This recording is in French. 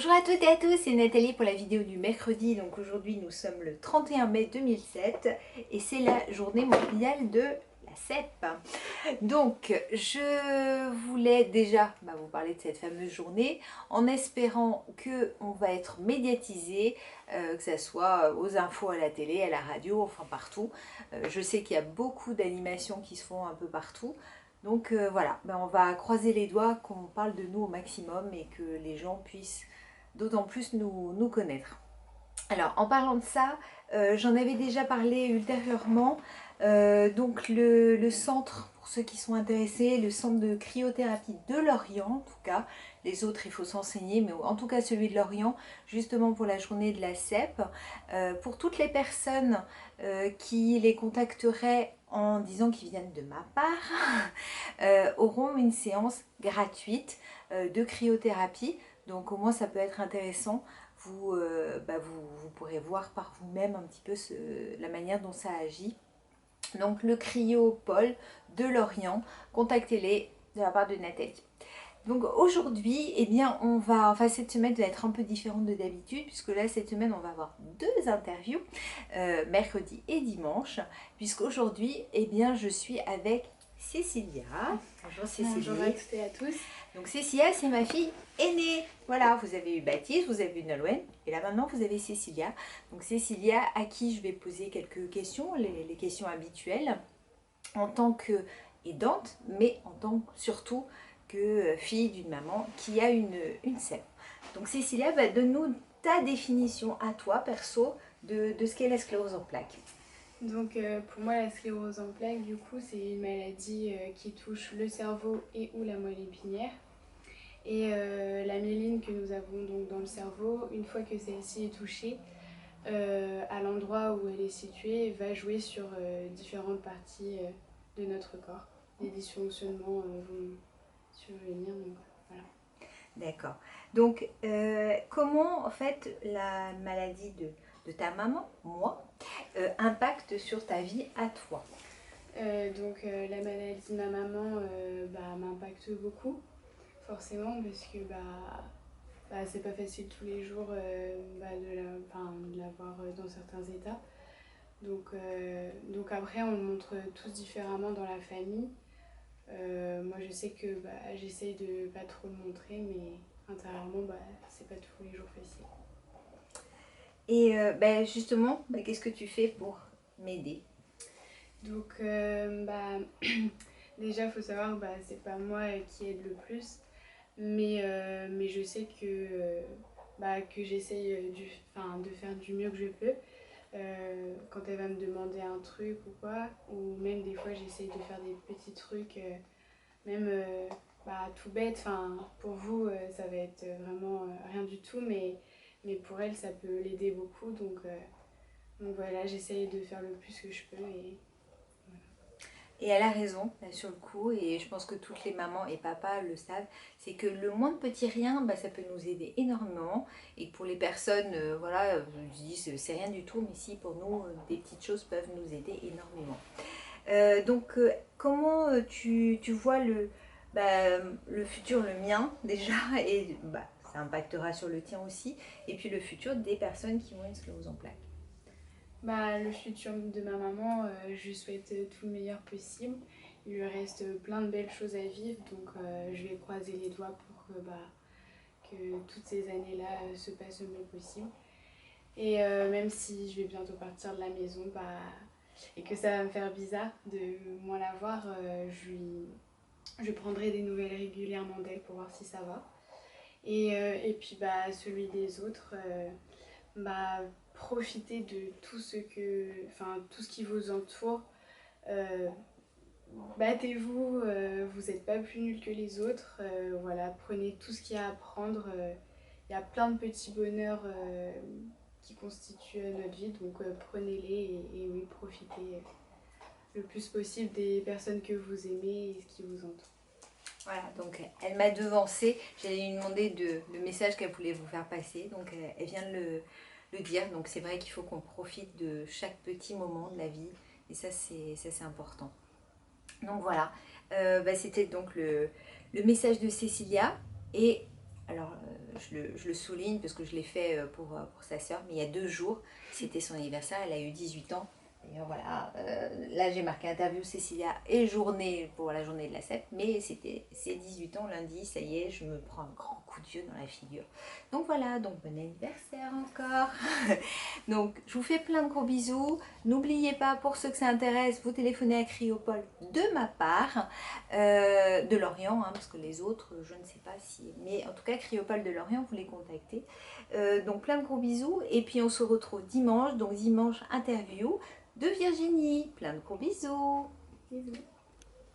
Bonjour à toutes et à tous, c'est Nathalie pour la vidéo du mercredi. Donc aujourd'hui nous sommes le 31 mai 2007 et c'est la journée mondiale de la cèpe. Donc je voulais déjà vous parler de cette fameuse journée en espérant qu'on va être médiatisé, que ce soit aux infos, à la télé, à la radio, enfin partout. Je sais qu'il y a beaucoup d'animations qui se font un peu partout. Donc voilà, on va croiser les doigts qu'on parle de nous au maximum et que les gens puissent d'autant plus nous connaître. Alors en parlant de ça, j'en avais déjà parlé ultérieurement. Donc le centre, pour ceux qui sont intéressés, le centre de cryothérapie de Lorient, en tout cas, les autres il faut s'enseigner, mais en tout cas celui de Lorient, justement pour la journée de la cèpe, pour toutes les personnes qui les contacteraient en disant qu'ils viennent de ma part, auront une séance gratuite de cryothérapie. Donc au moins ça peut être intéressant. Vous pourrez voir par vous-même un petit peu la manière dont ça agit. Donc le cryopole de Lorient, contactez-les de la part de Nathalie. Donc aujourd'hui, cette semaine va être un peu différente de d'habitude, puisque là, cette semaine, on va avoir deux interviews, mercredi et dimanche, puisqu'aujourd'hui, je suis avec Cécilia. Bonjour Cécilia. Bonjour à toutes et à tous. Donc Cécilia, c'est ma fille aînée. Voilà, vous avez eu Baptiste, vous avez eu Nolwenn, et là maintenant vous avez Cécilia. Donc Cécilia, à qui je vais poser quelques questions, les questions habituelles, en tant qu'aidante, mais en tant surtout que fille d'une maman qui a une cèpe. Donc Cécilia, donne-nous ta définition à toi, perso, de ce qu'est la sclérose en plaques. Donc pour moi, la sclérose en plaques, du coup, c'est une maladie qui touche le cerveau et ou la moelle épinière. Et la myéline que nous avons donc dans le cerveau, une fois que celle-ci est touchée, à l'endroit où elle est située, va jouer sur différentes parties de notre corps. Les dysfonctionnements vont survenir, donc voilà. D'accord. Donc, comment en fait la maladie de ta maman, moi, impacte sur ta vie à toi? La maladie de ma maman m'impacte beaucoup, forcément, parce que c'est pas facile tous les jours de la voir dans certains états. Donc après, on le montre tous différemment dans la famille. Moi, je sais que j'essaye de pas trop le montrer, mais intérieurement, c'est pas tous les jours facile. Et justement, qu'est-ce que tu fais pour m'aider? Donc, déjà, il faut savoir que c'est pas moi qui aide le plus, mais je sais que j'essaye de faire du mieux que je peux. Quand elle va me demander un truc ou quoi, ou même des fois j'essaye de faire des petits trucs, même tout bête. Pour vous, ça va être vraiment rien du tout, mais pour elle, ça peut l'aider beaucoup. Donc voilà, j'essaye de faire le plus que je peux. Et elle a raison, là, sur le coup, et je pense que toutes les mamans et papas le savent, c'est que le moindre petit rien, ça peut nous aider énormément. Et pour les personnes, je dis c'est rien du tout, mais si pour nous, des petites choses peuvent nous aider énormément. Comment tu vois le futur, le mien déjà, et ça impactera sur le tien aussi, et puis le futur des personnes qui ont une sclérose en plaques? Le futur de ma maman, je lui souhaite tout le meilleur possible. Il lui reste plein de belles choses à vivre, donc je vais croiser les doigts pour que toutes ces années-là se passent le mieux possible. Et même si je vais bientôt partir de la maison et que ça va me faire bizarre de moins la voir, je prendrai des nouvelles régulièrement d'elle pour voir si ça va. Et puis celui des autres, profitez de tout ce qui vous entoure. Battez-vous, vous n'êtes pas plus nul que les autres. Voilà, prenez tout ce qu'il y a à prendre. Il y a plein de petits bonheurs qui constituent notre vie, donc prenez-les et oui, profitez le plus possible des personnes que vous aimez et ce qui vous entoure. Voilà, donc elle m'a devancé. J'allais lui demander le message qu'elle voulait vous faire passer, donc elle vient de le dire. Donc c'est vrai qu'il faut qu'on profite de chaque petit moment de la vie, et ça c'est important. Donc voilà, c'était donc le message de Cécilia. Et alors je le souligne parce que je l'ai fait pour sa sœur, mais il y a 2 jours, c'était son anniversaire, elle a eu 18 ans. Et voilà, là j'ai marqué interview Cécilia et journée pour la journée de la CEP, mais c'est 18 ans lundi, ça y est, je me prends un grand coup de vieux dans la figure. Donc voilà, donc bon anniversaire encore. Donc je vous fais plein de gros bisous. N'oubliez pas, pour ceux que ça intéresse, vous téléphonez à Cryopole de ma part, de Lorient, hein, parce que les autres, je ne sais pas si... Mais en tout cas, Cryopole de Lorient, vous les contactez. Donc plein de gros bisous, et puis on se retrouve dimanche, donc dimanche interview de Virginie. Plein de gros bisous. Bisous.